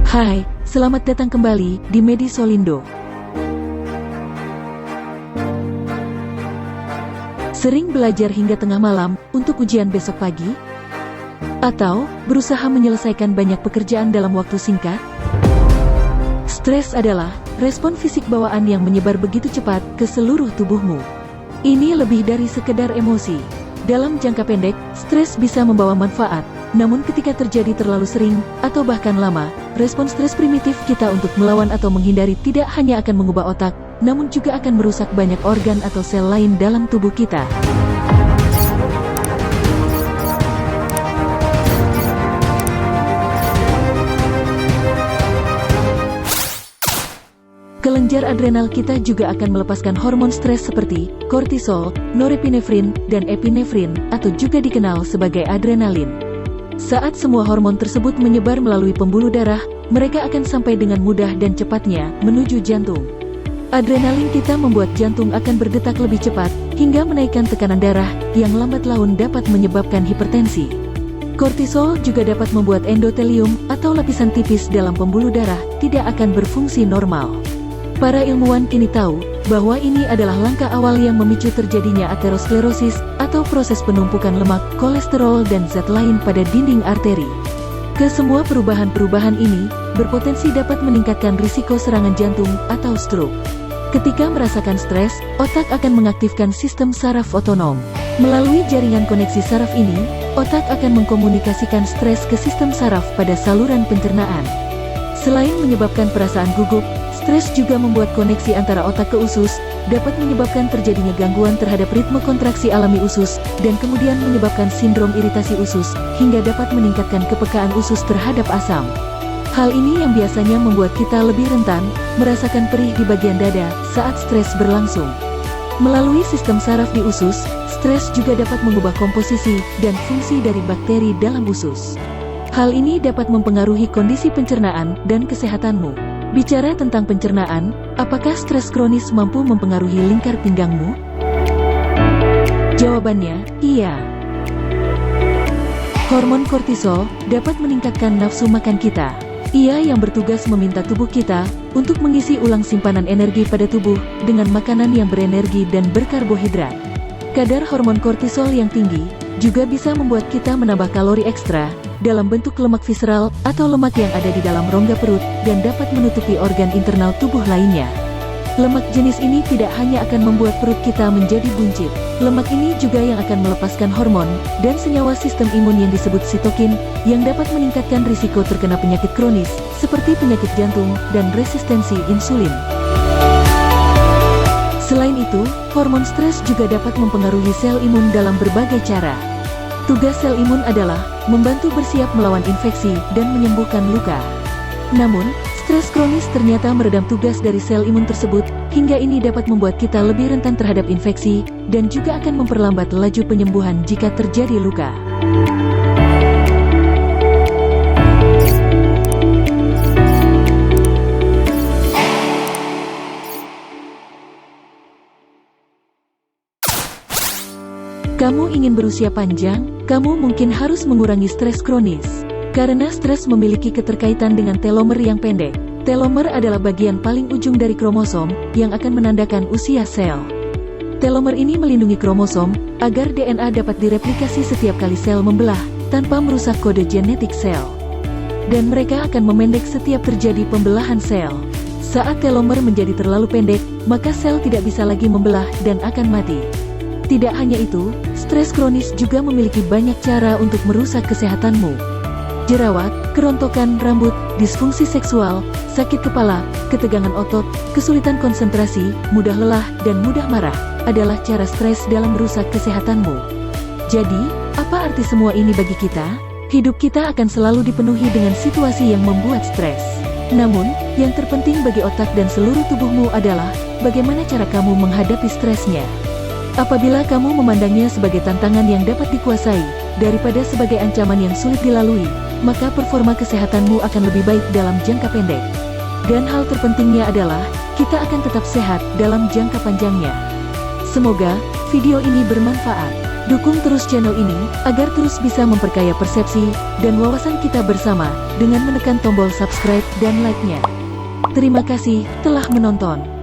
Hai, selamat datang kembali di Medisolindo. Sering belajar hingga tengah malam untuk ujian besok pagi? Atau berusaha menyelesaikan banyak pekerjaan dalam waktu singkat? Stres adalah respon fisik bawaan yang menyebar begitu cepat ke seluruh tubuhmu. Ini lebih dari sekedar emosi. Dalam jangka pendek, stres bisa membawa manfaat. Namun ketika terjadi terlalu sering, atau bahkan lama, respon stres primitif kita untuk melawan atau menghindari tidak hanya akan mengubah otak, namun juga akan merusak banyak organ atau sel lain dalam tubuh kita. Kelenjar adrenal kita juga akan melepaskan hormon stres seperti kortisol, norepinefrin, dan epinefrin, atau juga dikenal sebagai adrenalin. Saat semua hormon tersebut menyebar melalui pembuluh darah, mereka akan sampai dengan mudah dan cepatnya menuju jantung. Adrenalin kita membuat jantung akan berdetak lebih cepat, hingga menaikkan tekanan darah, yang lambat laun dapat menyebabkan hipertensi. Kortisol juga dapat membuat endotelium, atau lapisan tipis dalam pembuluh darah, tidak akan berfungsi normal. Para ilmuwan kini tahu bahwa ini adalah langkah awal yang memicu terjadinya aterosklerosis atau proses penumpukan lemak, kolesterol, dan zat lain pada dinding arteri. Kesemua perubahan-perubahan ini berpotensi dapat meningkatkan risiko serangan jantung atau stroke. Ketika merasakan stres, otak akan mengaktifkan sistem saraf otonom. Melalui jaringan koneksi saraf ini, otak akan mengkomunikasikan stres ke sistem saraf pada saluran pencernaan. Selain menyebabkan perasaan gugup, stres juga membuat koneksi antara otak ke usus, dapat menyebabkan terjadinya gangguan terhadap ritme kontraksi alami usus, dan kemudian menyebabkan sindrom iritasi usus, hingga dapat meningkatkan kepekaan usus terhadap asam. Hal ini yang biasanya membuat kita lebih rentan, merasakan perih di bagian dada, saat stres berlangsung. Melalui sistem saraf di usus, stres juga dapat mengubah komposisi dan fungsi dari bakteri dalam usus. Hal ini dapat mempengaruhi kondisi pencernaan dan kesehatanmu. Bicara tentang pencernaan, apakah stres kronis mampu mempengaruhi lingkar pinggangmu? Jawabannya, iya. Hormon kortisol dapat meningkatkan nafsu makan kita. Ia yang bertugas meminta tubuh kita untuk mengisi ulang simpanan energi pada tubuh dengan makanan yang berenergi dan berkarbohidrat. Kadar hormon kortisol yang tinggi juga bisa membuat kita menambah kalori ekstra dalam bentuk lemak visceral atau lemak yang ada di dalam rongga perut dan dapat menutupi organ internal tubuh lainnya. Lemak jenis ini tidak hanya akan membuat perut kita menjadi buncit. Lemak ini juga yang akan melepaskan hormon dan senyawa sistem imun yang disebut sitokin, yang dapat meningkatkan risiko terkena penyakit kronis seperti penyakit jantung dan resistensi insulin. Selain itu, hormon stres juga dapat mempengaruhi sel imun dalam berbagai cara. Tugas sel imun adalah membantu bersiap melawan infeksi dan menyembuhkan luka. Namun, stres kronis ternyata meredam tugas dari sel imun tersebut, hingga ini dapat membuat kita lebih rentan terhadap infeksi, dan juga akan memperlambat laju penyembuhan jika terjadi luka. Kamu ingin berusia panjang? Kamu mungkin harus mengurangi stres kronis. Karena stres memiliki keterkaitan dengan telomer yang pendek. Telomer adalah bagian paling ujung dari kromosom yang akan menandakan usia sel. Telomer ini melindungi kromosom agar DNA dapat direplikasi setiap kali sel membelah tanpa merusak kode genetik sel. Dan mereka akan memendek setiap terjadi pembelahan sel. Saat telomer menjadi terlalu pendek, maka sel tidak bisa lagi membelah dan akan mati. Tidak hanya itu, stres kronis juga memiliki banyak cara untuk merusak kesehatanmu. Jerawat, kerontokan rambut, disfungsi seksual, sakit kepala, ketegangan otot, kesulitan konsentrasi, mudah lelah, dan mudah marah adalah cara stres dalam merusak kesehatanmu. Jadi, apa arti semua ini bagi kita? Hidup kita akan selalu dipenuhi dengan situasi yang membuat stres. Namun, yang terpenting bagi otak dan seluruh tubuhmu adalah bagaimana cara kamu menghadapi stresnya. Apabila kamu memandangnya sebagai tantangan yang dapat dikuasai, daripada sebagai ancaman yang sulit dilalui, maka performa kesehatanmu akan lebih baik dalam jangka pendek. Dan hal terpentingnya adalah, kita akan tetap sehat dalam jangka panjangnya. Semoga video ini bermanfaat. Dukung terus channel ini, agar terus bisa memperkaya persepsi dan wawasan kita bersama, dengan menekan tombol subscribe dan like-nya. Terima kasih telah menonton.